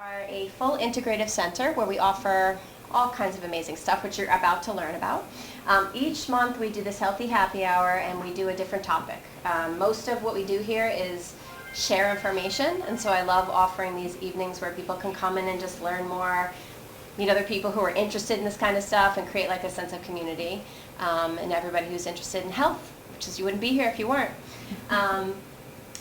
are a full integrative center where we offer all kinds of amazing stuff, which you're about to learn about. Each month we do this healthy happy hour and we do a different topic. Most of what we do here is share information, and so I love offering these evenings where people can come in and just learn more, meet other people who are interested in this kind of stuff, and create like a sense of community, and everybody who's interested in health, which is you wouldn't be here if you weren't.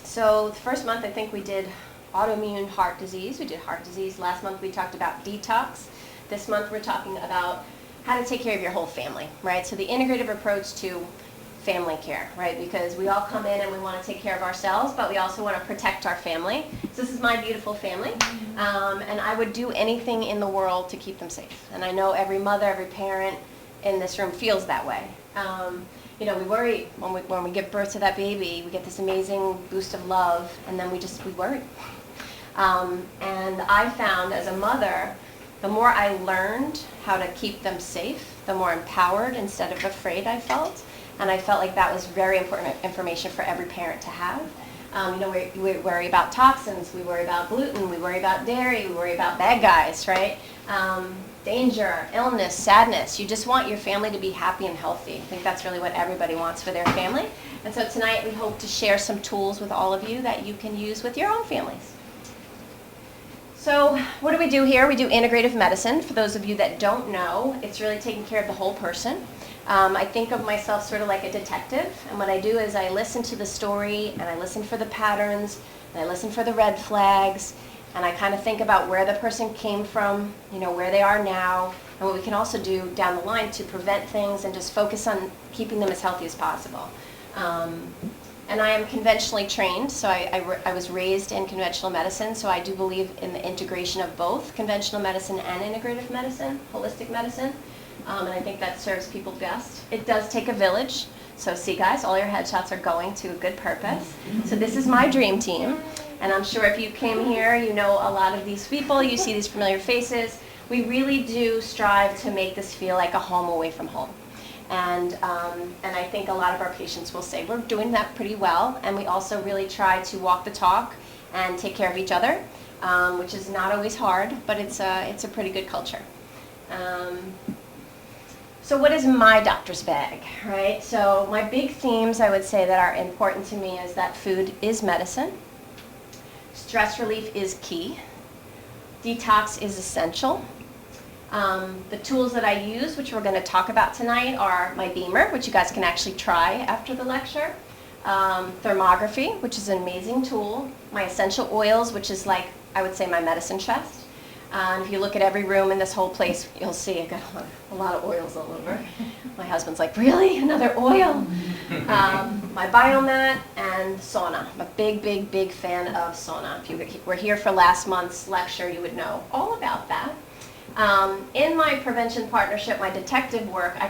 So the first month I think we did autoimmune heart disease. We did heart disease. Last month we talked about detox. This month we're talking about how to take care of your whole family, right? So the integrative approach to family care, right? Because we all come in and we want to take care of ourselves, but we also want to protect our family. So this is my beautiful family, and I would do anything in the world to keep them safe. And I know every mother, every parent in this room feels that way. You know, we worry when we give birth to that baby, we get this amazing boost of love, and then we worry. And I found as a mother, the more I learned how to keep them safe, the more empowered instead of afraid I felt. And I felt like that was very important information for every parent to have. You know, we worry about toxins, we worry about gluten, we worry about dairy, we worry about bad guys, right? Danger, illness, sadness. You just want your family to be happy and healthy. I think that's really what everybody wants for their family. And so tonight we hope to share some tools with all of you that you can use with your own families. So what do we do here? We do integrative medicine. For those of you that don't know, it's really taking care of the whole person. I think of myself sort of like a detective, and what I do is I listen to the story, and I listen for the patterns, and I listen for the red flags, and I kind of think about where the person came from, you know, where they are now, and what we can also do down the line to prevent things and just focus on keeping them as healthy as possible. And I am conventionally trained, so I was raised in conventional medicine, so I do believe in the integration of both conventional medicine and integrative medicine, holistic medicine, and I think that serves people best. It does take a village, so see guys, all your headshots are going to a good purpose. So this is my dream team, and I'm sure if you came here, you know a lot of these people, you see these familiar faces. We really do strive to make this feel like a home away from home. And I think a lot of our patients will say we're doing that pretty well, and we also really try to walk the talk and take care of each other, which is not always hard, but it's a pretty good culture. So what is my doctor's bag, right? So my big themes I would say that are important to me is that food is medicine, stress relief is key, detox is essential. The tools that I use, which we're going to talk about tonight, are my beamer, which you guys can actually try after the lecture, thermography, which is an amazing tool, my essential oils, which is like, I would say, my medicine chest. If you look at every room in this whole place, you'll see I got a lot of oils all over. My husband's like, really? Another oil? My biomat and sauna. I'm a big fan of sauna. If you were here for last month's lecture, you would know all about that. In my prevention partnership, my detective work, I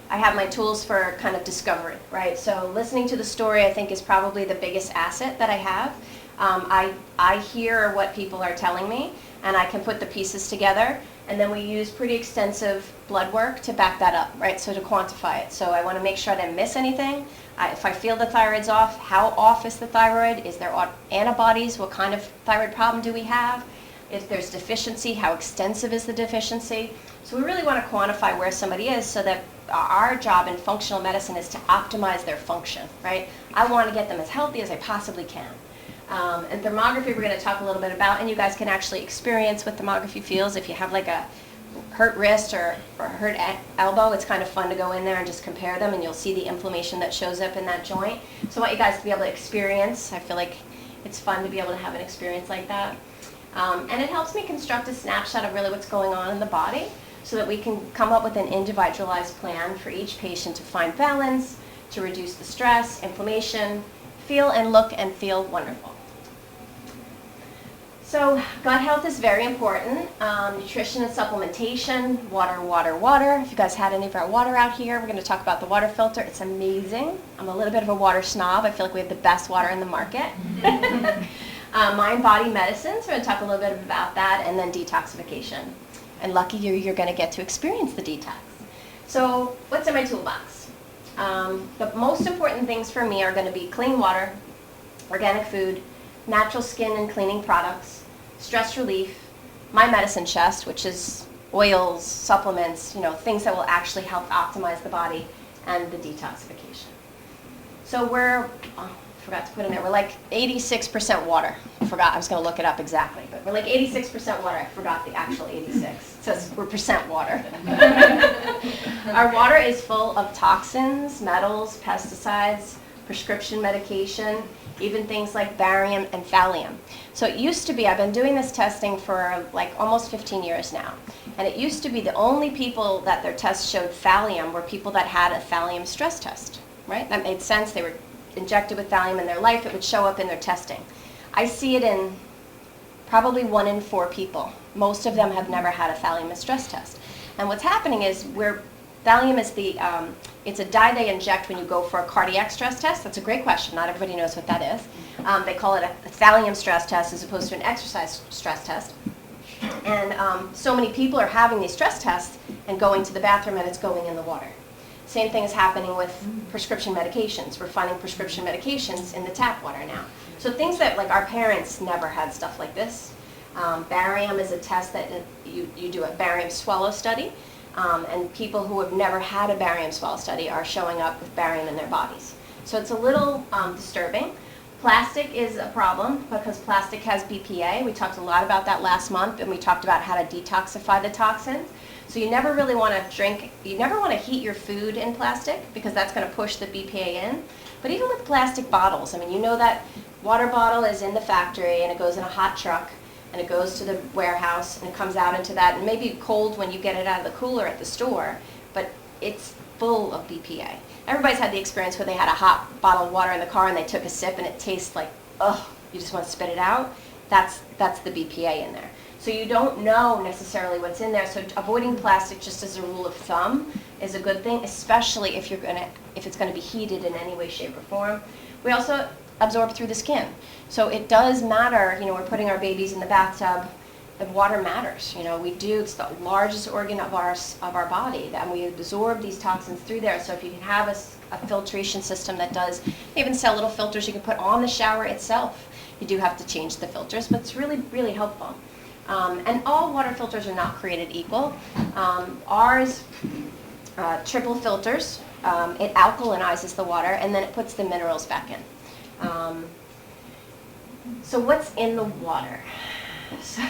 have my tools for kind of discovery, right? So listening to the story, I think, is probably the biggest asset that I have. I hear what people are telling me, and I can put the pieces together, and then we use pretty extensive blood work to back that up, right? So to quantify it. So I want to make sure I didn't miss anything. If I feel the thyroid's off, how off is the thyroid? Is there antibodies? What kind of thyroid problem do we have? If there's deficiency, how extensive is the deficiency? So we really want to quantify where somebody is so that our job in functional medicine is to optimize their function, right? I want to get them as healthy as I possibly can. And thermography we're going to talk a little bit about, and you guys can actually experience what thermography feels. If you have like a hurt wrist or hurt elbow, it's kind of fun to go in there and just compare them, and you'll see the inflammation that shows up in that joint. So I want you guys to be able to experience. I feel like it's fun to be able to have an experience like that. And it helps me construct a snapshot of really what's going on in the body so that we can come up with an individualized plan for each patient to find balance, to reduce the stress, inflammation, feel and look and feel wonderful. So gut health is very important. Nutrition and supplementation, water. If you guys had any of our water out here, we're going to talk about the water filter. It's amazing. I'm a little bit of a water snob. I feel like we have the best water in the market. Mind-body medicine, so we're going to talk a little bit about that, and then detoxification. And lucky you're going to get to experience the detox. So what's in my toolbox? The most important things for me are going to be clean water, organic food, natural skin and cleaning products, stress relief, my medicine chest, which is oils, supplements, things that will actually help optimize the body, and the detoxification. So forgot to put in there, we're like 86% water. I was going to look it up exactly, but we're like 86% water. I forgot the actual 86. It says we're percent water. Our water is full of toxins, metals, pesticides, prescription medication, even things like barium and thallium. So it used to be, I've been doing this testing for like almost 15 years now, and it used to be the only people that their tests showed thallium were people that had a thallium stress test, right? That made sense. They were injected with thallium in their life. It would show up in their testing. I see it in probably 1 in 4 people. Most of them have never had a thallium stress test. And what's happening is thallium is it's a dye they inject when you go for a cardiac stress test. That's a great question. Not everybody knows what that is. They call it a thallium stress test as opposed to an exercise stress test. And so many people are having these stress tests and going to the bathroom, and it's going in the water. Same thing is happening with prescription medications. We're finding prescription medications in the tap water now. So things that, like, our parents never had stuff like this. Barium is a test that you do a barium swallow study, and people who have never had a barium swallow study are showing up with barium in their bodies. So it's a little disturbing. Plastic is a problem because plastic has BPA. We talked a lot about that last month, and we talked about how to detoxify the toxins. So you never really want to heat your food in plastic because that's going to push the BPA in. But even with plastic bottles, I mean, that water bottle is in the factory and it goes in a hot truck and it goes to the warehouse and it comes out into that, and maybe cold when you get it out of the cooler at the store, but it's full of BPA. Everybody's had the experience where they had a hot bottle of water in the car and they took a sip and it tastes like, ugh, you just want to spit it out. That's the BPA in there. So you don't know necessarily what's in there. So avoiding plastic, just as a rule of thumb, is a good thing, especially if it's going to be heated in any way, shape, or form. We also absorb through the skin. So it does matter, we're putting our babies in the bathtub, the water matters. It's the largest organ of our body, and we absorb these toxins through there. So if you can have a filtration system that does, they even sell little filters you can put on the shower itself. You do have to change the filters, but it's really, really helpful. And all water filters are not created equal. Ours, triple filters, it alkalinizes the water, and then it puts the minerals back in. So what's in the water? So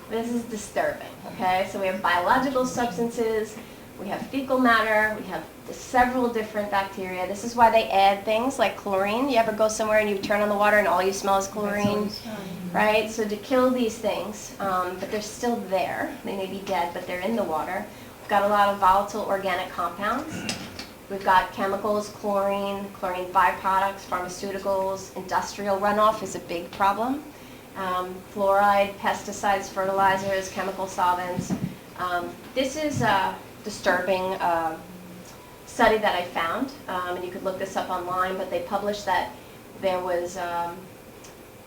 this is disturbing, okay? So we have biological substances, we have fecal matter, we have several different bacteria. This is why they add things like chlorine. You ever go somewhere and you turn on the water and all you smell is chlorine, right? So to kill these things, but they're still there. They may be dead, but they're in the water. We've got a lot of volatile organic compounds. We've got chemicals, chlorine byproducts, pharmaceuticals, industrial runoff is a big problem. Fluoride, pesticides, fertilizers, chemical solvents. This is a disturbing study that I found, and you could look this up online, but they published that there was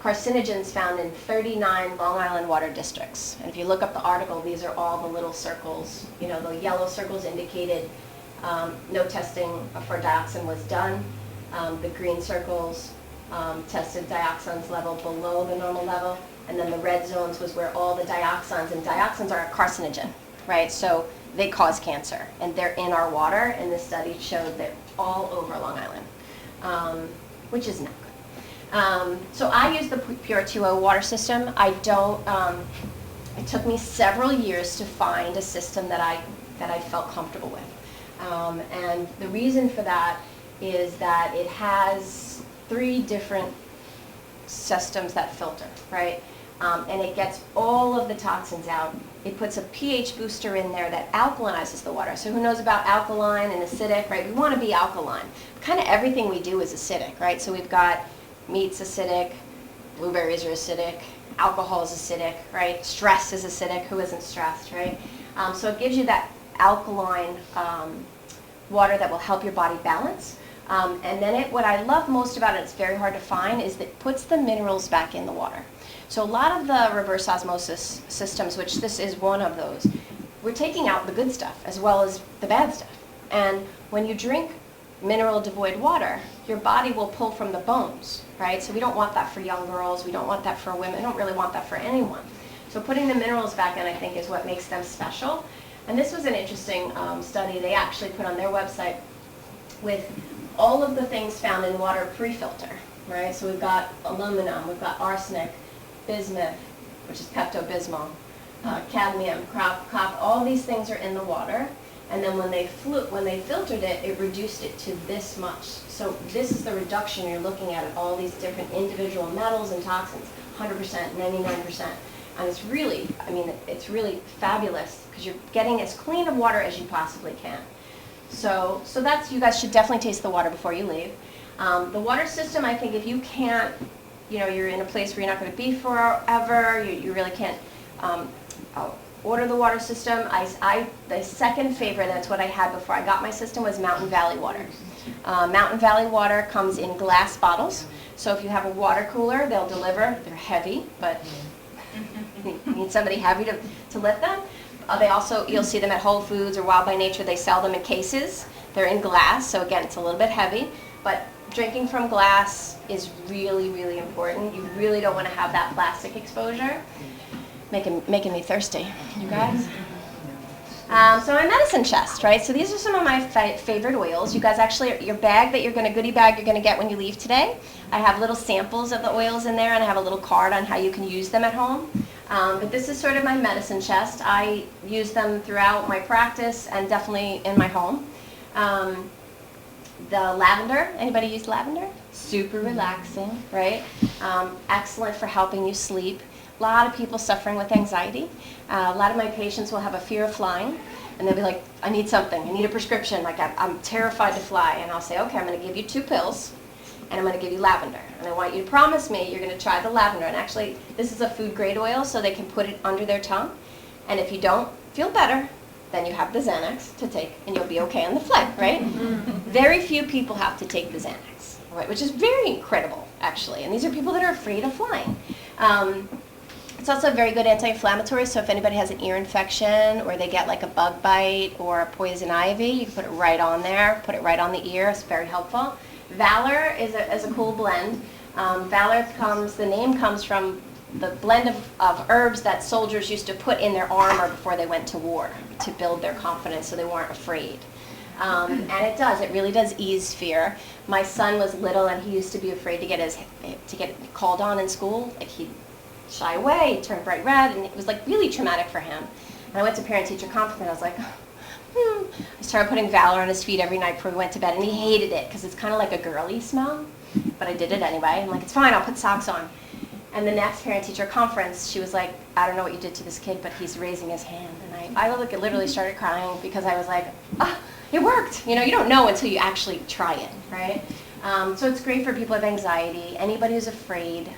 carcinogens found in 39 Long Island water districts. And if you look up the article, these are all the little circles. The yellow circles indicated no testing for dioxin was done. The green circles tested dioxins level below the normal level, and then the red zones was where all the dioxins, and dioxins are a carcinogen, right? So they cause cancer, and they're in our water, and this study showed they're all over Long Island, which is not good. So I use the Pure 2.0 water system. It took me several years to find a system that I felt comfortable with. And the reason for that is that it has 3 different systems that filter, right? And it gets all of the toxins out. It puts a pH booster in there that alkalinizes the water. So who knows about alkaline and acidic, right? We want to be alkaline. Kind of everything we do is acidic, right? So we've got meat's acidic, blueberries are acidic, alcohol is acidic, right? Stress is acidic. Who isn't stressed, right? So it gives you that alkaline water that will help your body balance. And then what I love most about it, it's very hard to find, is that it puts the minerals back in the water. So a lot of the reverse osmosis systems, which this is one of those, we're taking out the good stuff as well as the bad stuff. And when you drink mineral devoid water, your body will pull from the bones, right? So we don't want that for young girls. We don't want that for women. We don't really want that for anyone. So putting the minerals back in, I think, is what makes them special. And this was an interesting study they actually put on their website with all of the things found in water pre-filter, right? So we've got aluminum, we've got arsenic, bismuth, which is Pepto-Bismol, cadmium, copper, all these things are in the water. And then when they filtered it, it reduced it to this much. So this is the reduction you're looking at of all these different individual metals and toxins, 100%, 99%. And it's really, I mean, it's really fabulous because you're getting as clean of water as you possibly can. So that's, you guys should definitely taste the water before you leave. The water system, I think if you can't, you know, you're in a place where you're not going to be forever, you really can't order the water system. The second favorite, that's what I had before I got my system, was Mountain Valley water. Mountain Valley water comes in glass bottles. So if you have a water cooler, they'll deliver. They're heavy, but you need somebody heavy to lift them. They also, you'll see them at Whole Foods or Wild by Nature. They sell them in cases. They're in glass, so again, it's a little bit heavy. But drinking from glass is really, really important. You really don't want to have that plastic exposure. Making me thirsty, you guys. So my medicine chest, right? So these are some of my favorite oils. You guys actually, your bag that goodie bag you're going to get when you leave today, I have little samples of the oils in there, and I have a little card on how you can use them at home. But this is sort of my medicine chest. I use them throughout my practice and definitely in my home. The lavender, anybody use lavender? Super relaxing, right? Excellent for helping you sleep. A lot of people suffering with anxiety. A lot of my patients will have a fear of flying, and they'll be like, I need something, I need a prescription, like I'm terrified to fly. And I'll say, okay, I'm going to give you 2 pills, and I'm going to give you lavender. And I want you to promise me you're going to try the lavender. And actually, this is a food grade oil, so they can put it under their tongue. And if you don't feel better, then you have the Xanax to take, and you'll be okay on the flight, right? Very few people have to take the Xanax, right? Which is very incredible, actually. And these are people that are afraid of flying. It's also a very good anti-inflammatory, so if anybody has an ear infection or they get like a bug bite or a poison ivy, you can put it right on there, put it right on the ear. It's very helpful. Valor is a cool blend. Valor the name comes from the blend of herbs that soldiers used to put in their armor before they went to war to build their confidence so they weren't afraid. And it really does ease fear. My son was little and he used to be afraid to get called on in school. Like he'd shy away, turn bright red, and it was like really traumatic for him. And I went to parent-teacher conference and I was like, I started putting Valor on his feet every night before we went to bed, and he hated it because it's kind of like a girly smell, but I did it anyway. I'm like, it's fine, I'll put socks on. And the next parent-teacher conference, she was like, I don't know what you did to this kid, but he's raising his hand. And I literally started crying because I was like, it worked. You know, you don't know until you actually try it, right? So it's great for people with anxiety, anybody who's afraid.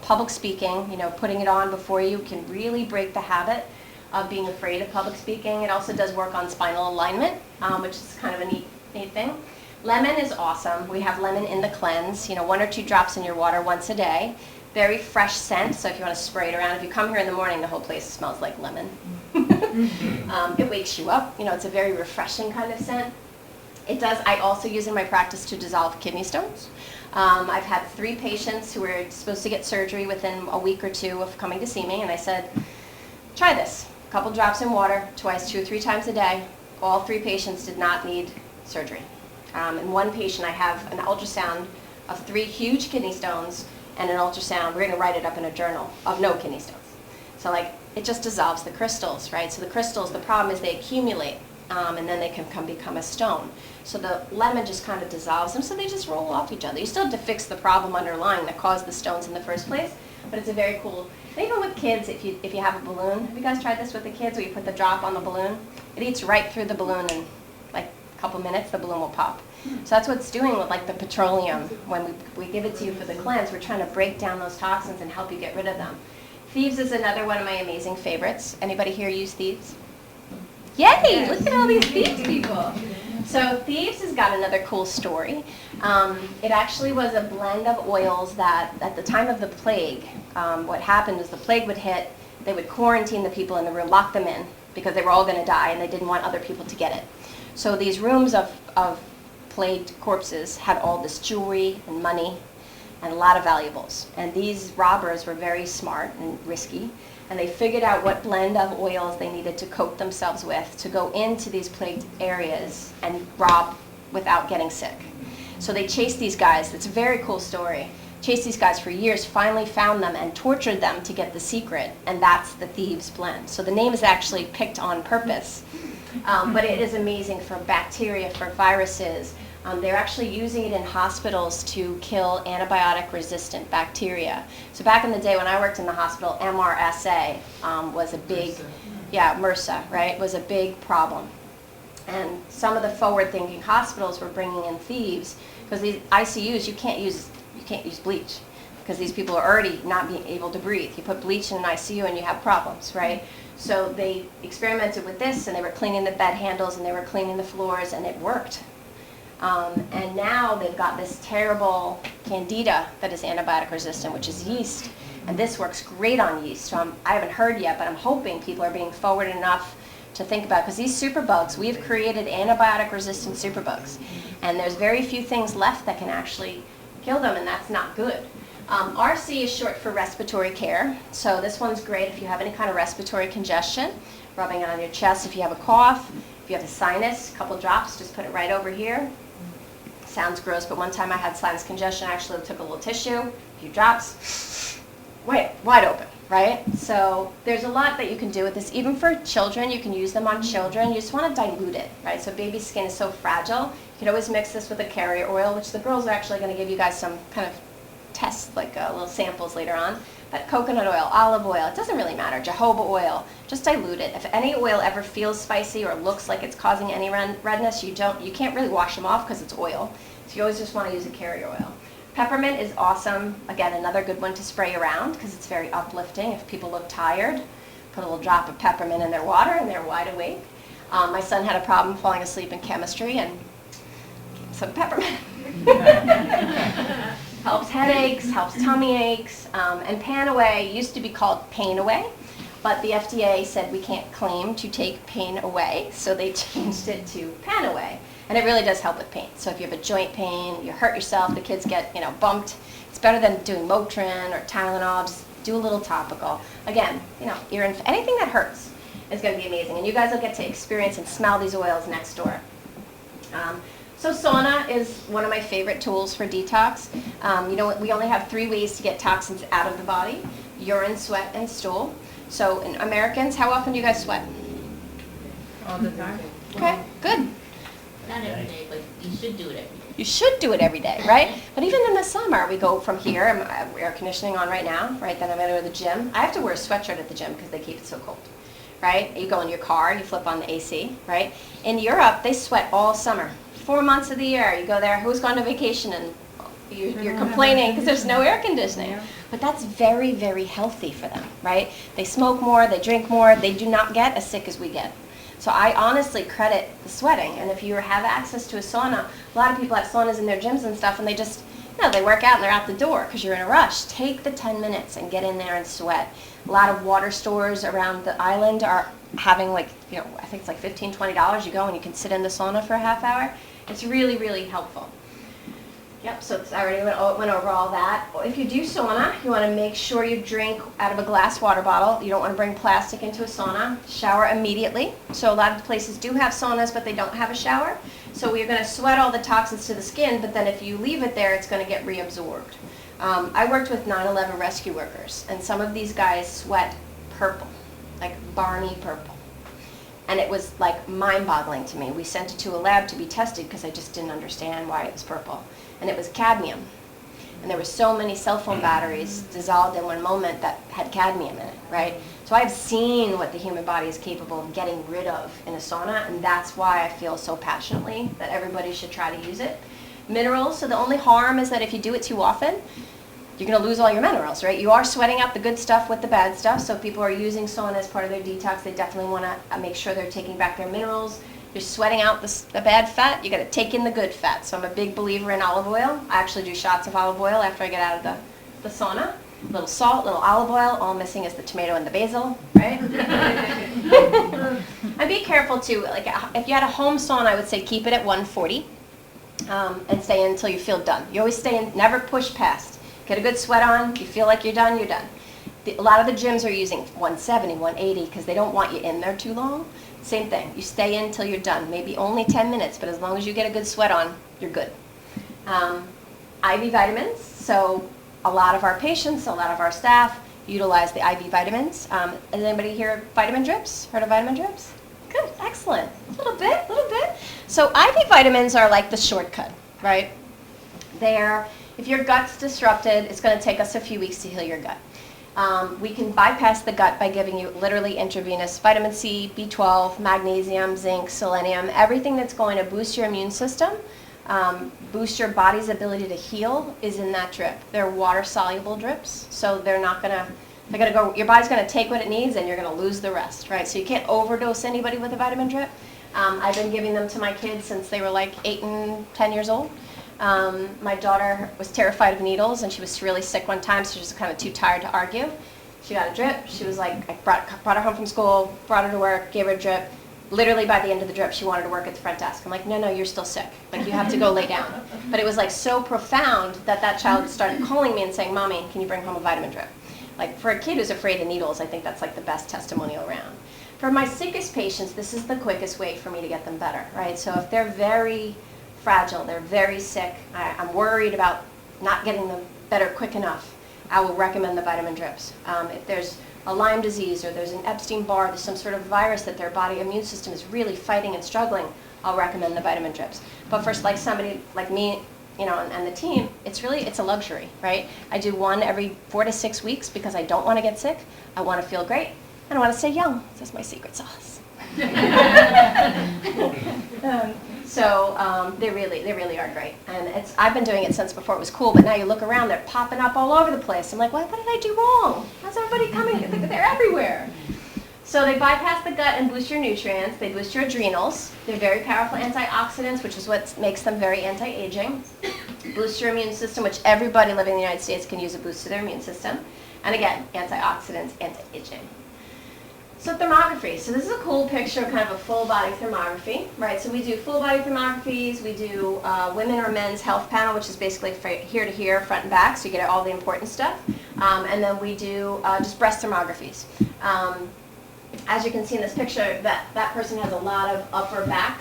Public speaking, you know, putting it on before you can really break the habit of being afraid of public speaking. It also does work on spinal alignment, which is kind of a neat thing. Lemon is awesome. We have lemon in the cleanse, you know, 1 or 2 drops in your water once a day. Very fresh scent, so if you want to spray it around, if you come here in the morning, the whole place smells like lemon. It wakes you up. You know, it's a very refreshing kind of scent. I also use in my practice to dissolve kidney stones. I've had 3 patients who were supposed to get surgery within a week or 2 of coming to see me, and I said, try this. A couple drops in water, twice, 2 or 3 times a day. All 3 patients did not need surgery. In one patient, I have an ultrasound of 3 huge kidney stones and an ultrasound. We're going to write it up in a journal of no kidney stones. So like, it just dissolves the crystals, right? So the crystals, the problem is they accumulate, and then they can become a stone. So the lemon just kind of dissolves them, so they just roll off each other. You still have to fix the problem underlying that caused the stones in the first place, but it's a very cool, and even with kids, if you have a balloon, have you guys tried this with the kids where you put the drop on the balloon? It eats right through the balloon in like a couple minutes, the balloon will pop. So that's what it's doing with like the petroleum. When we give it to you for the cleanse, we're trying to break down those toxins and help you get rid of them. Thieves is another one of my amazing favorites. Anybody here use Thieves? Yay! Look at all these Thieves people. So Thieves has got another cool story. It actually was a blend of oils that at the time of the plague, what happened was the plague would hit, they would quarantine the people in the room, lock them in, because they were all going to die and they didn't want other people to get it. So these rooms of plagued corpses had all this jewelry and money and a lot of valuables. And these robbers were very smart and risky, and they figured out what blend of oils they needed to coat themselves with to go into these plagued areas and rob without getting sick. So they chased these guys. It's a very cool story. Chased these guys for years, finally found them and tortured them to get the secret, and that's the thieves blend. So the name is actually picked on purpose, but it is amazing for bacteria, for viruses. They're actually using it in hospitals to kill antibiotic-resistant bacteria. So back in the day when I worked in the hospital, MRSA was a big, MRSA, right, was a big problem. And some of the forward-thinking hospitals were bringing in thieves, because these ICUs, you can't use bleach, because these people are already not being able to breathe. You put bleach in an ICU and you have problems, right? So they experimented with this, and they were cleaning the bed handles and they were cleaning the floors, and it worked. And now they've got this terrible candida that is antibiotic resistant, which is yeast, and this works great on yeast. So I haven't heard yet, but I'm hoping people are being forward enough to think about, because these superbugs, we've created antibiotic resistant superbugs, and there's very few things left that can actually kill them, and that's not good. RC is short for respiratory care, so this one's great if you have any kind of respiratory congestion, rubbing it on your chest. If you have a cough, if you have a sinus, a couple drops, just put it right over here. Sounds gross, but one time I had sinus congestion. I actually took a little tissue, a few drops, wide open, right? So there's a lot that you can do with this. Even for children, you can use them on children. You just want to dilute it, right? So baby skin is so fragile. You can always mix this with a carrier oil, which the girls are actually going to give you guys some kind of tests, like little samples later on. But coconut oil, olive oil, it doesn't really matter. Jojoba oil, just dilute it. If any oil ever feels spicy or looks like it's causing any redness, you can't really wash them off because it's oil. So you always just want to use a carrier oil. Peppermint is awesome. Again, another good one to spray around because it's very uplifting. If people look tired, put a little drop of peppermint in their water and they're wide awake. My son had a problem falling asleep in chemistry and gave him some peppermint. Helps headaches, helps tummy aches, and Pan Away used to be called Pain Away, but the FDA said we can't claim to take pain away, so they changed it to Pan Away, and it really does help with pain. So if you have a joint pain, you hurt yourself, the kids get bumped, it's better than doing Motrin or Tylenol. Just do a little topical. Again, anything that hurts is going to be amazing, and you guys will get to experience and smell these oils next door. So sauna is one of my favorite tools for detox. We only have 3 ways to get toxins out of the body: urine, sweat, and stool. So in Americans, how often do you guys sweat? All the time. Okay, good. Not every day, but you should do it every day. You should do it every day, right? But even in the summer, we go from here, I'm air conditioning on right now, right? Then I'm going to go to the gym. I have to wear a sweatshirt at the gym because they keep it so cold, right? You go in your car, you flip on the AC, right? In Europe, they sweat all summer. 4 months of the year, you go there. Who's gone to vacation and you're complaining because there's no air conditioning? Yeah. But that's very, very healthy for them, right? They smoke more, they drink more, they do not get as sick as we get. So I honestly credit the sweating. And if you have access to a sauna, a lot of people have saunas in their gyms and stuff, and they just, they work out and they're out the door because you're in a rush. Take the 10 minutes and get in there and sweat. A lot of water stores around the island are having I think it's like $15, $20. You go and you can sit in the sauna for a half hour. It's really, really helpful. Yep, so I already went over all that. If you do sauna, you want to make sure you drink out of a glass water bottle. You don't want to bring plastic into a sauna. Shower immediately. So a lot of places do have saunas, but they don't have a shower. So we're going to sweat all the toxins to the skin, but then if you leave it there, it's going to get reabsorbed. I worked with 9/11 rescue workers, and some of these guys sweat purple, like Barney purple. And it was like mind-boggling to me. We sent it to a lab to be tested because I just didn't understand why it was purple. And it was cadmium. And there were so many cell phone batteries dissolved in one moment that had cadmium in it, right? So I've seen what the human body is capable of getting rid of in a sauna, and that's why I feel so passionately that everybody should try to use it. Minerals, so the only harm is that if you do it too often, you're going to lose all your minerals, right? You are sweating out the good stuff with the bad stuff, so if people are using sauna as part of their detox, they definitely want to make sure they're taking back their minerals. You're sweating out the bad fat, you got to take in the good fat. So I'm a big believer in olive oil. I actually do shots of olive oil after I get out of the sauna. A little salt, a little olive oil, all missing is the tomato and the basil, right? And be careful too, like if you had a home sauna, I would say keep it at 140. and stay in until you feel done. You always stay in, never push past. Get a good sweat on, you feel like you're done, you're done. A lot of the gyms are using 170, 180 because they don't want you in there too long. Same thing, you stay in until you're done. Maybe only 10 minutes, but as long as you get a good sweat on, you're good. IV vitamins, so a lot of our patients, a lot of our staff utilize the IV vitamins. Has anybody here vitamin drips? Heard of vitamin drips? Good, excellent. A little bit. So IV vitamins are like the shortcut, right? If your gut's disrupted, it's going to take us a few weeks to heal your gut. We can bypass the gut by giving you literally intravenous vitamin C, B12, magnesium, zinc, selenium, everything that's going to boost your immune system, boost your body's ability to heal is in that drip. They're water-soluble drips, so your body's going to take what it needs and you're going to lose the rest, right? So you can't overdose anybody with a vitamin drip. I've been giving them to my kids since they were like 8 and 10 years old. My daughter was terrified of needles and she was really sick one time, so she was kind of too tired to argue. She got a drip. She was like, I brought her home from school, brought her to work, gave her a drip. Literally by the end of the drip, she wanted to work at the front desk. I'm like, no, you're still sick. Like, you have to go lay down. But it was like so profound that child started calling me and saying, Mommy, can you bring home a vitamin drip? Like, for a kid who's afraid of needles, I think that's like the best testimonial around. For my sickest patients, this is the quickest way for me to get them better, right? So if they're very fragile, they're very sick, I'm worried about not getting them better quick enough, I will recommend the vitamin drips. If there's a Lyme disease or there's an Epstein-Barr, there's some sort of virus that their body immune system is really fighting and struggling, I'll recommend the vitamin drips. But for like somebody like me, and the team, it's a luxury, right? I do one every 4 to 6 weeks because I don't want to get sick, I want to feel great, and I want to stay young. That's my secret sauce. They really are great, and I've been doing it since before it was cool. But now you look around, they're popping up all over the place. I'm like, what did I do wrong? How's everybody coming? They're everywhere. So they bypass the gut and boost your nutrients. They boost your adrenals. They're very powerful antioxidants, which is what makes them very anti-aging. Boost your immune system, which everybody living in the United States can use a boost to their immune system. And again, antioxidants, anti-aging. So thermography. So this is a cool picture of kind of a full body thermography, right? So we do full body thermographies. We do women or men's health panel, which is basically here to here, front and back, so you get all the important stuff. And then we do just breast thermographies. As you can see in this picture, that person has a lot of upper back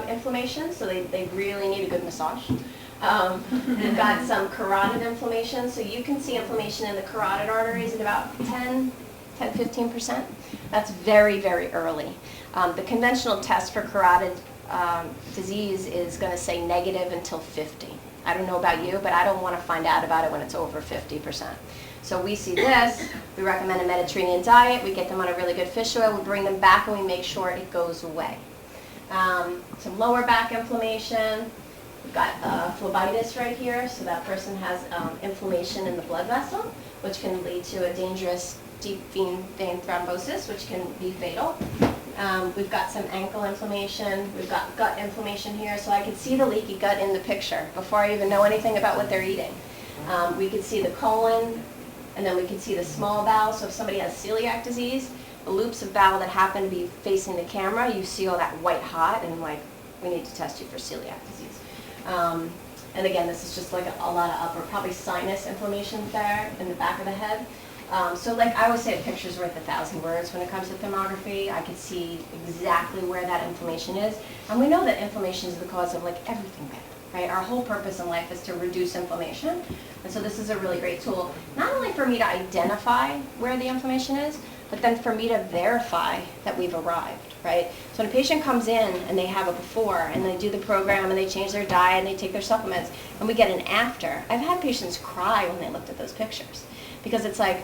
inflammation, so they really need a good massage. We've got some carotid inflammation, so you can see inflammation in the carotid arteries at about 10-15%. That's very, very early. The conventional test for carotid disease is going to say negative until 50. I don't know about you, but I don't want to find out about it when it's over 50%. So we see this, we recommend a Mediterranean diet, we get them on a really good fish oil, we bring them back and we make sure it goes away. Some lower back inflammation, we've got phlebitis right here, so that person has inflammation in the blood vessel, which can lead to a dangerous deep vein thrombosis, which can be fatal. We've got some ankle inflammation, we've got gut inflammation here, so I could see the leaky gut in the picture before I even know anything about what they're eating. We could see the colon, and then we could see the small bowel. So if somebody has celiac disease, the loops of bowel that happen to be facing the camera, you see all that white hot, and like, we need to test you for celiac disease. And again, this is just like a lot of upper, probably sinus inflammation there in the back of the head. So like I always say, a picture's worth 1,000 words when it comes to thermography. I could see exactly where that inflammation is. And we know that inflammation is the cause of like everything bad, right? Our whole purpose in life is to reduce inflammation. And so this is a really great tool, not only for me to identify where the inflammation is, but then for me to verify that we've arrived, right? So when a patient comes in and they have a before and they do the program and they change their diet and they take their supplements and we get an after, I've had patients cry when they looked at those pictures because it's like,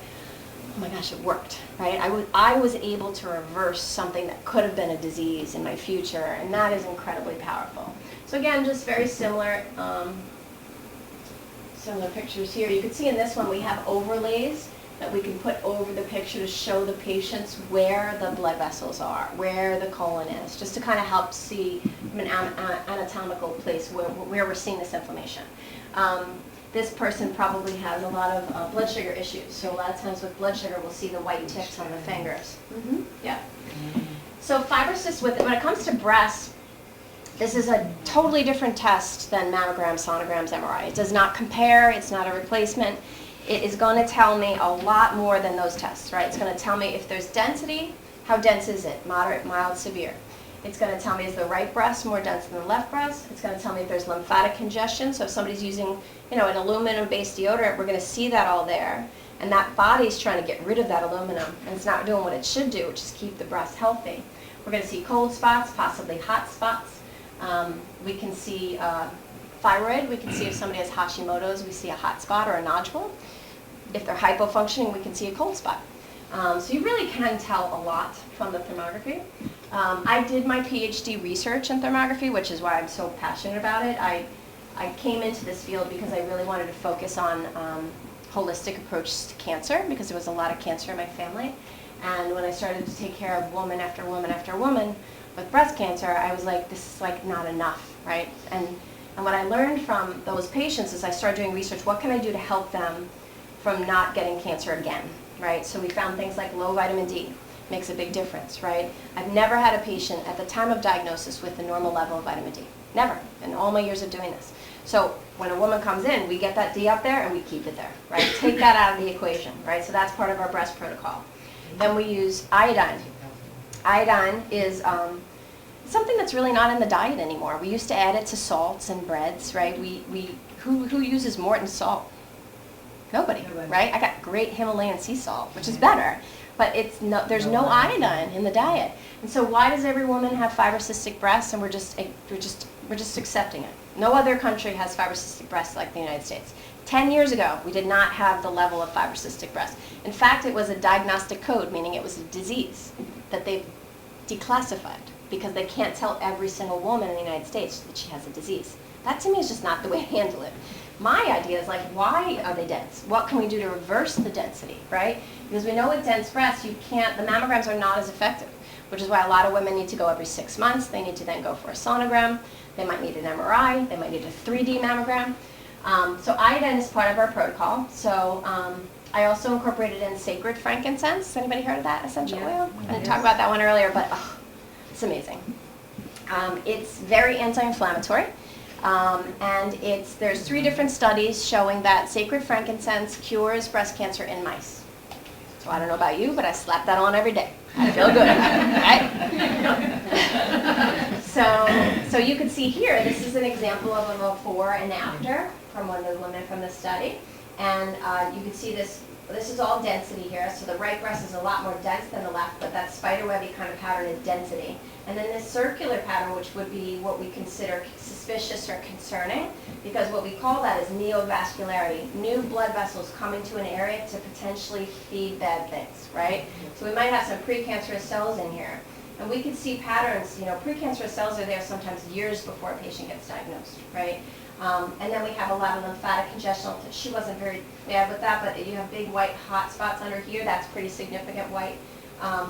oh my gosh, it worked, right? I was able to reverse something that could have been a disease in my future, and that is incredibly powerful. So again, just very similar pictures here. You can see in this one we have overlays that we can put over the picture to show the patients where the blood vessels are, where the colon is, just to kind of help see from an anatomical place where we're seeing this inflammation. This person probably has a lot of blood sugar issues, so a lot of times with blood sugar we'll see the white tips on the fingers. Yeah. So fibrocysts, when it comes to breasts, This is a totally different test than mammograms, sonograms, MRI. It does not compare, it's not a replacement. It is going to tell me a lot more than those tests, right? It's going to tell me if there's density, how dense is it, moderate, mild, severe. It's going to tell me is the right breast more dense than the left breast. It's going to tell me if there's lymphatic congestion. So if somebody's using, an aluminum-based deodorant, we're going to see that all there. And that body's trying to get rid of that aluminum, and it's not doing what it should do, which is keep the breast healthy. We're going to see cold spots, possibly hot spots. We can see thyroid. We can see if somebody has Hashimoto's, we see a hot spot or a nodule. If they're hypofunctioning, we can see a cold spot. So you really can tell a lot from the thermography. I did my PhD research in thermography, which is why I'm so passionate about it. I came into this field because I really wanted to focus on holistic approach to cancer, because there was a lot of cancer in my family. And when I started to take care of woman after woman after woman with breast cancer, I was like, this is like not enough, right? And what I learned from those patients is I started doing research, what can I do to help them from not getting cancer again, right? So we found things like low vitamin D makes a big difference, right? I've never had a patient at the time of diagnosis with the normal level of vitamin D. Never, in all my years of doing this. So when a woman comes in, we get that D up there and we keep it there, right? Take that out of the equation, right? So that's part of our breast protocol. Then we use iodine. Iodine is something that's really not in the diet anymore. We used to add it to salts and breads, right? Who uses Morton salt? Nobody, right? I got great Himalayan sea salt, which is better, but there's no iodine in the diet. And so why does every woman have fibrocystic breasts, and we're just accepting it? No other country has fibrocystic breasts like the United States. 10 years ago, we did not have the level of fibrocystic breast. In fact, it was a diagnostic code, meaning it was a disease that they've declassified because they can't tell every single woman in the United States that she has a disease. That to me is just not the way to handle it. My idea is like, why are they dense? What can we do to reverse the density, right? Because we know with dense breasts, the mammograms are not as effective, which is why a lot of women need to go every 6 months. They need to then go for a sonogram. They might need an MRI. They might need a 3D mammogram. So iodine is part of our protocol. So I also incorporated in sacred frankincense. Anybody heard of that essential oil? I didn't talk about that one earlier, but it's amazing. It's very anti-inflammatory. And there's 3 different studies showing that sacred frankincense cures breast cancer in mice. So I don't know about you, but I slap that on every day. I feel good, right? So you can see here, this is an example of a before and after from one of the women from the study. And you can see this is all density here. So the right breast is a lot more dense than the left, but that spiderwebby kind of pattern is density. And then this circular pattern, which would be what we consider suspicious or concerning, because what we call that is neovascularity, new blood vessels coming to an area to potentially feed bad things, right? So we might have some precancerous cells in here. And we can see patterns, precancerous cells are there sometimes years before a patient gets diagnosed, right? And then we have a lot of lymphatic congestion. She wasn't very bad with that, but you have big white hot spots under here. That's pretty significant white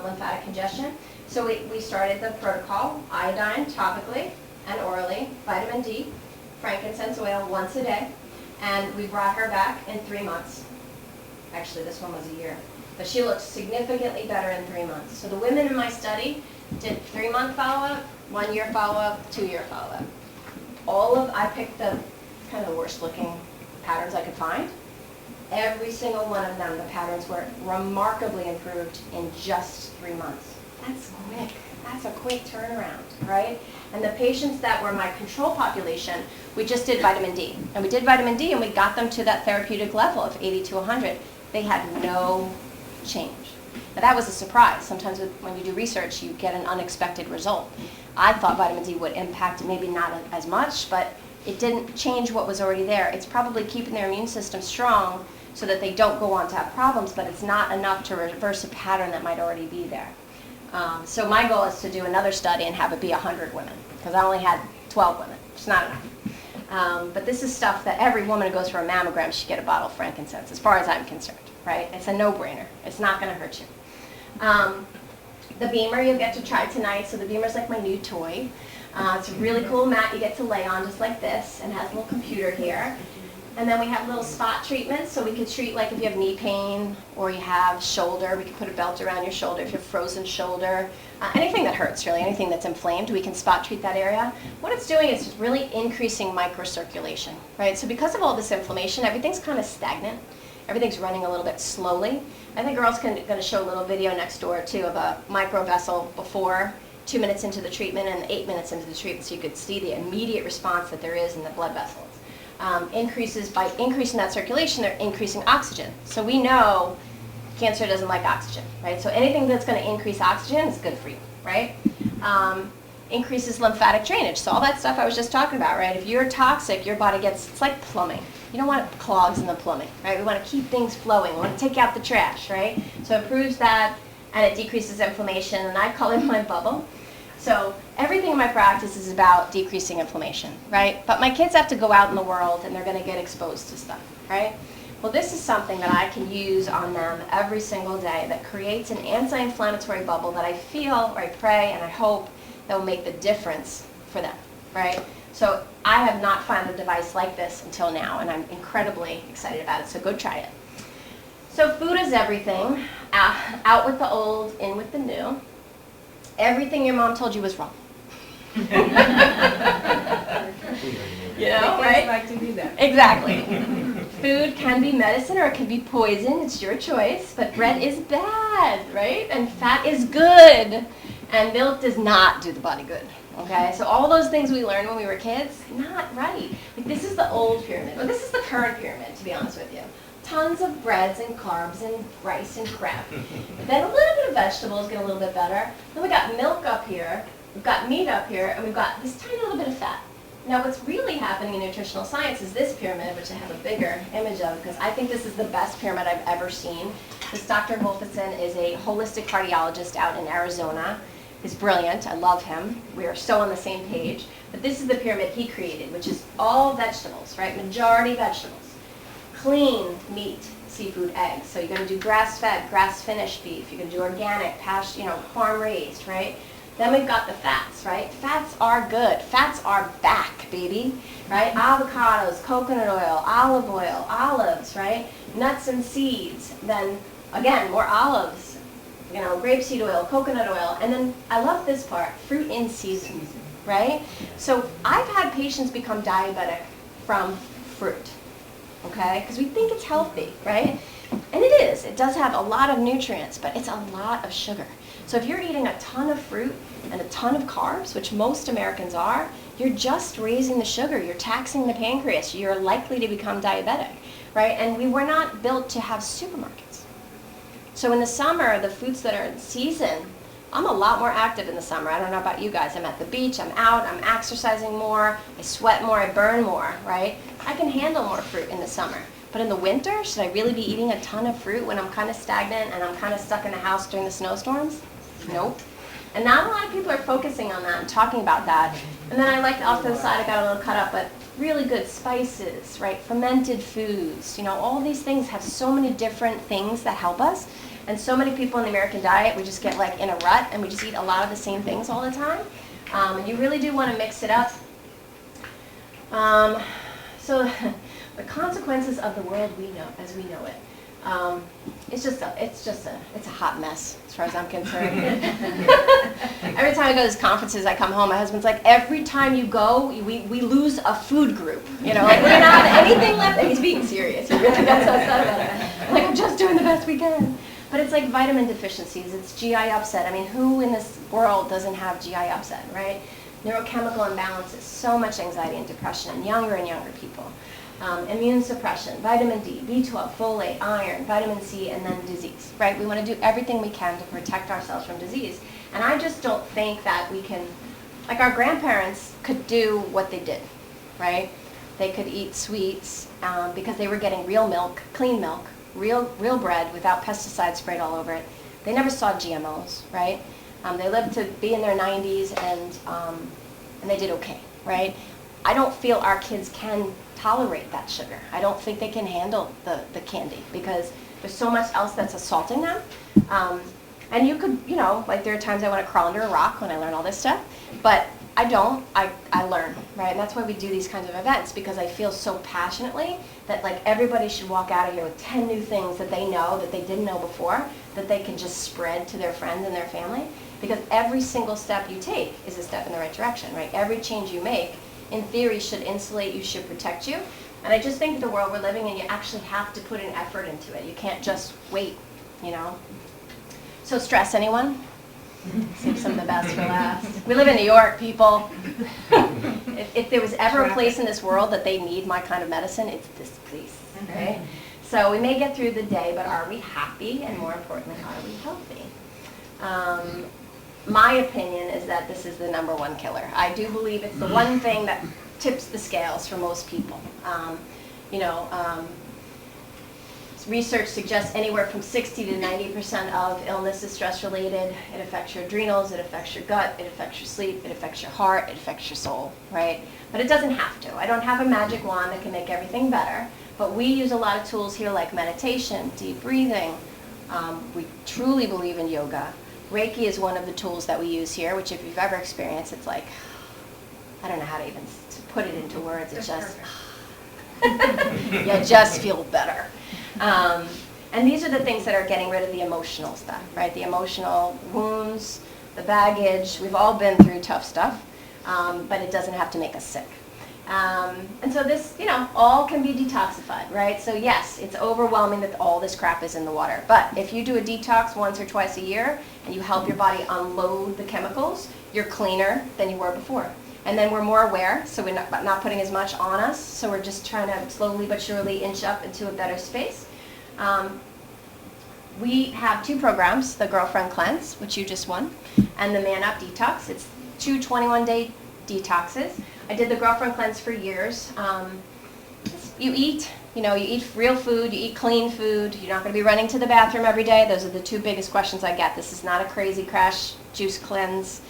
lymphatic congestion. So we started the protocol, iodine topically and orally, vitamin D, frankincense oil once a day, and we brought her back in 3 months. Actually, this one was a year. But she looked significantly better in 3 months. So the women in my study did 3-month follow-up, 1-year follow-up, 2-year follow-up. I picked the kind of the worst looking patterns I could find. Every single one of them, the patterns were remarkably improved in just 3 months. That's quick. That's a quick turnaround, right? And the patients that were my control population, we just did vitamin D. And we did vitamin D and we got them to that therapeutic level of 80 to 100. They had no change. Now that was a surprise. Sometimes when you do research, you get an unexpected result. I thought vitamin D would impact maybe not as much, but it didn't change what was already there. It's probably keeping their immune system strong so that they don't go on to have problems, but it's not enough to reverse a pattern that might already be there. So my goal is to do another study and have it be 100 women, because I only had 12 women. It's not enough. But this is stuff that every woman who goes for a mammogram should get a bottle of frankincense, as far as I'm concerned, right? It's a no-brainer. It's not going to hurt you. The Beamer you'll get to try tonight. So the Beamer's like my new toy. It's a really cool mat you get to lay on just like this, and has a little computer here. And then we have little spot treatments, so we could treat like if you have knee pain or you have shoulder, we can put a belt around your shoulder if you have frozen shoulder. Anything that hurts, really, anything that's inflamed, we can spot treat that area. What it's doing is really increasing microcirculation, right? So because of all this inflammation, everything's kind of stagnant. Everything's running a little bit slowly. I think girls going to show a little video next door, too, of a microvessel before, 2 minutes into the treatment and 8 minutes into the treatment, so you could see the immediate response that there is in the blood vessels. By increasing that circulation, they're increasing oxygen. So we know cancer doesn't like oxygen, right? So anything that's going to increase oxygen is good for you, right? Increases lymphatic drainage. So all that stuff I was just talking about, right? If you're toxic, your body it's like plumbing. You don't want clogs in the plumbing, right? We want to keep things flowing. We want to take out the trash, right? So it improves that, and it decreases inflammation, and I call it my bubble. So everything in my practice is about decreasing inflammation, right? But my kids have to go out in the world and they're going to get exposed to stuff, right? Well, this is something that I can use on them every single day that creates an anti-inflammatory bubble that I feel, or I pray, and I hope that will make the difference for them, right? So I have not found a device like this until now, and I'm incredibly excited about it, so go try it. So food is everything. Out with the old, in with the new. Everything your mom told you was wrong. You know, right? Like to do that. Exactly. Food can be medicine or it can be poison. It's your choice. But bread is bad, right? And fat is good. And milk does not do the body good. Okay? So all those things we learned when we were kids, not right. Like this is the old pyramid. Or this is the current pyramid, to be honest with you. Tons of breads and carbs and rice and crap. Then a little bit of vegetables get a little bit better. Then we got milk up here, we've got meat up here, and we've got this tiny little bit of fat. Now what's really happening in nutritional science is this pyramid, which I have a bigger image of because I think this is the best pyramid I've ever seen. This Dr. Wolfson is a holistic cardiologist out in Arizona. He's brilliant. I love him. We are so on the same page. But this is the pyramid he created, which is all vegetables, right? Majority vegetables. Clean meat, seafood, eggs. So you're going to do grass-fed, grass-finished beef. You're going to do organic, farm-raised, right? Then we've got the fats, right? Fats are good. Fats are back, baby, right? Avocados, coconut oil, olives, right? Nuts and seeds. Then, again, more olives, grapeseed oil, coconut oil. And then I love this part, fruit in season, right? So I've had patients become diabetic from fruit. Okay, because we think it's healthy, right? And it is. It does have a lot of nutrients, but it's a lot of sugar. So if you're eating a ton of fruit and a ton of carbs, which most Americans are, you're just raising the sugar. You're taxing the pancreas. You're likely to become diabetic, right? And we were not built to have supermarkets. So in the summer, the foods that are in season, I'm a lot more active in the summer. I don't know about you guys. I'm at the beach, I'm out, I'm exercising more, I sweat more, I burn more, right? I can handle more fruit in the summer. But in the winter, should I really be eating a ton of fruit when I'm kind of stagnant and I'm kind of stuck in the house during the snowstorms? Nope. And not a lot of people are focusing on that and talking about that. And then I like, off to the side, I got a little cut up, but really good spices, right? Fermented foods, all these things have so many different things that help us. And so many people in the American diet, we just get like in a rut and we just eat a lot of the same things all the time. And you really do want to mix it up. So the consequences of the world we know, as we know it, it's a hot mess as far as I'm concerned. Every time I go to these conferences, I come home, my husband's like, every time you go, we lose a food group. Like we don't have anything left. And he's being serious. He really gets so upset about it. Like, I'm just doing the best we can. But it's like vitamin deficiencies, it's GI upset. I mean, who in this world doesn't have GI upset, right? Neurochemical imbalances, so much anxiety and depression in younger and younger people. Immune suppression, vitamin D, B12, folate, iron, vitamin C, and then disease, right? We want to do everything we can to protect ourselves from disease. And I just don't think that we can, like our grandparents could do what they did, right? They could eat sweets because they were getting real milk, clean milk, real bread without pesticides sprayed all over it. They never saw GMOs, right? They lived to be in their 90s and they did okay, right? I don't feel our kids can tolerate that sugar. I don't think they can handle the candy because there's so much else that's assaulting them. And you could, like there are times I want to crawl under a rock when I learn all this stuff, but I don't. I learn, right? And that's why we do these kinds of events, because I feel so passionately that like everybody should walk out of here with 10 new things that they know that they didn't know before, that they can just spread to their friends and their family. Because every single step you take is a step in the right direction, right? Every change you make, in theory, should insulate you, should protect you. And I just think the world we're living in, you actually have to put an effort into it. You can't just wait, you know? So stress, anyone? Save some of the best for last. We live in New York, people. If there was ever a place in this world that they need my kind of medicine, it's this place, right? So we may get through the day, but are we happy? And more importantly, are we healthy? My opinion is that this is the #1 killer. I do believe it's the one thing that tips the scales for most people. Research suggests anywhere from 60 to 90% of illness is stress-related. It affects your adrenals, it affects your gut, it affects your sleep, it affects your heart, it affects your soul, right? But it doesn't have to. I don't have a magic wand that can make everything better, but we use a lot of tools here like meditation, deep breathing. We truly believe in yoga. Reiki is one of the tools that we use here, which if you've ever experienced, it's like, I don't know how to even put it into words. It's just, you just feel better. And these are the things that are getting rid of the emotional stuff, right? The emotional wounds, the baggage. We've all been through tough stuff, but it doesn't have to make us sick. And so this, all can be detoxified, right? So yes, it's overwhelming that all this crap is in the water. But if you do a detox once or twice a year and you help your body unload the chemicals, you're cleaner than you were before. And then we're more aware, so we're not putting as much on us. So we're just trying to slowly but surely inch up into a better space. We have 2 programs, the Girlfriend Cleanse, which you just won, and the Man Up Detox. It's 2 21-day detoxes. I did the Girlfriend Cleanse for years. You eat real food, you eat clean food, you're not going to be running to the bathroom every day. Those are the 2 biggest questions I get. This is not a crazy crash juice cleanse.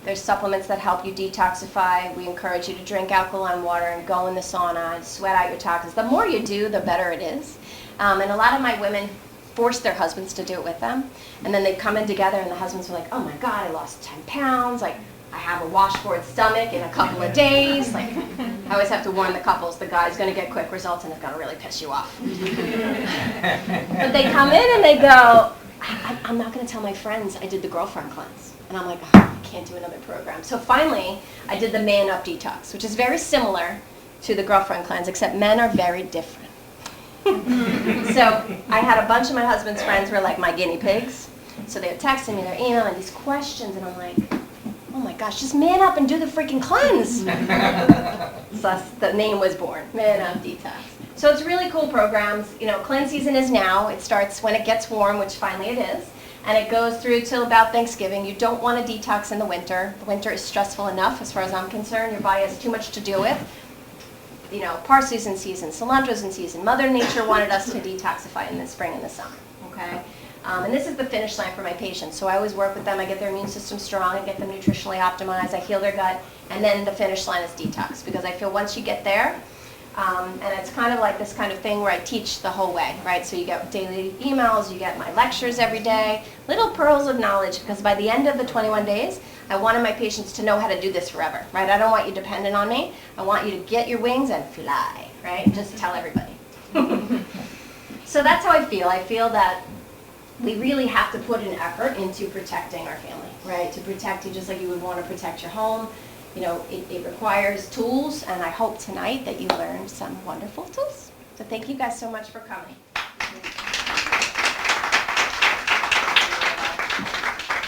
There's supplements that help you detoxify. We encourage you to drink alkaline water and go in the sauna and sweat out your toxins. The more you do, the better it is. And a lot of my women force their husbands to do it with them. And then they come in together and the husbands are like, oh my God, I lost 10 pounds. Like, I have a washboard stomach in a couple of days. Like, I always have to warn the couples, the guy's going to get quick results and it's going to really piss you off. But they come in and they go, I'm not going to tell my friends I did the Girlfriend Cleanse. And I'm like, oh, I can't do another program. So finally, I did the Man Up Detox, which is very similar to the Girlfriend Cleanse, except men are very different. So I had a bunch of my husband's friends were like my guinea pigs. So they're texting me, they're emailing these questions, and I'm like, oh my gosh, just man up and do the freaking cleanse. So the name was born, Man Up Detox. So it's really cool programs. Cleanse season is now. It starts when it gets warm, which finally it is. And it goes through till about Thanksgiving. You don't want to detox in the winter. The winter is stressful enough as far as I'm concerned. Your body has too much to deal with. Parsley's in season, cilantro's in season. Mother Nature wanted us to detoxify in the spring and the summer, okay? And this is the finish line for my patients. So I always work with them. I get their immune system strong. I get them nutritionally optimized. I heal their gut. And then the finish line is detox. Because I feel once you get there, and it's kind of like this kind of thing where I teach the whole way, right? So you get daily emails, you get my lectures every day, little pearls of knowledge, because by the end of the 21 days, I wanted my patients to know how to do this forever, right? I don't want you dependent on me. I want you to get your wings and fly, right? Just tell everybody. So that's how I feel. I feel that we really have to put an effort into protecting our family, right? To protect you just like you would want to protect your home. It requires tools, and I hope tonight that you learned some wonderful tools. So thank you guys so much for coming.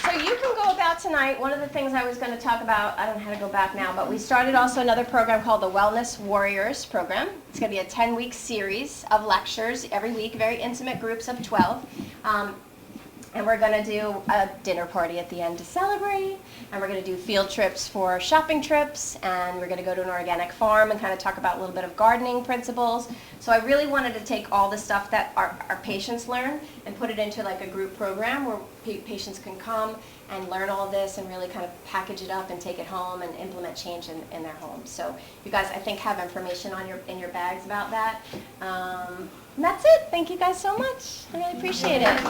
So you can go about tonight. One of the things I was going to talk about, I don't know how to go back now, but we started also another program called the Wellness Warriors program. It's going to be a 10-week series of lectures every week, very intimate groups of 12. And we're going to do a dinner party at the end to celebrate. And we're going to do field trips for shopping trips. And we're going to go to an organic farm and kind of talk about a little bit of gardening principles. So I really wanted to take all the stuff that our patients learn and put it into like a group program where patients can come and learn all this and really kind of package it up and take it home and implement change in their homes. So you guys, I think, have information in your bags about that. And that's it. Thank you guys so much. I really appreciate it.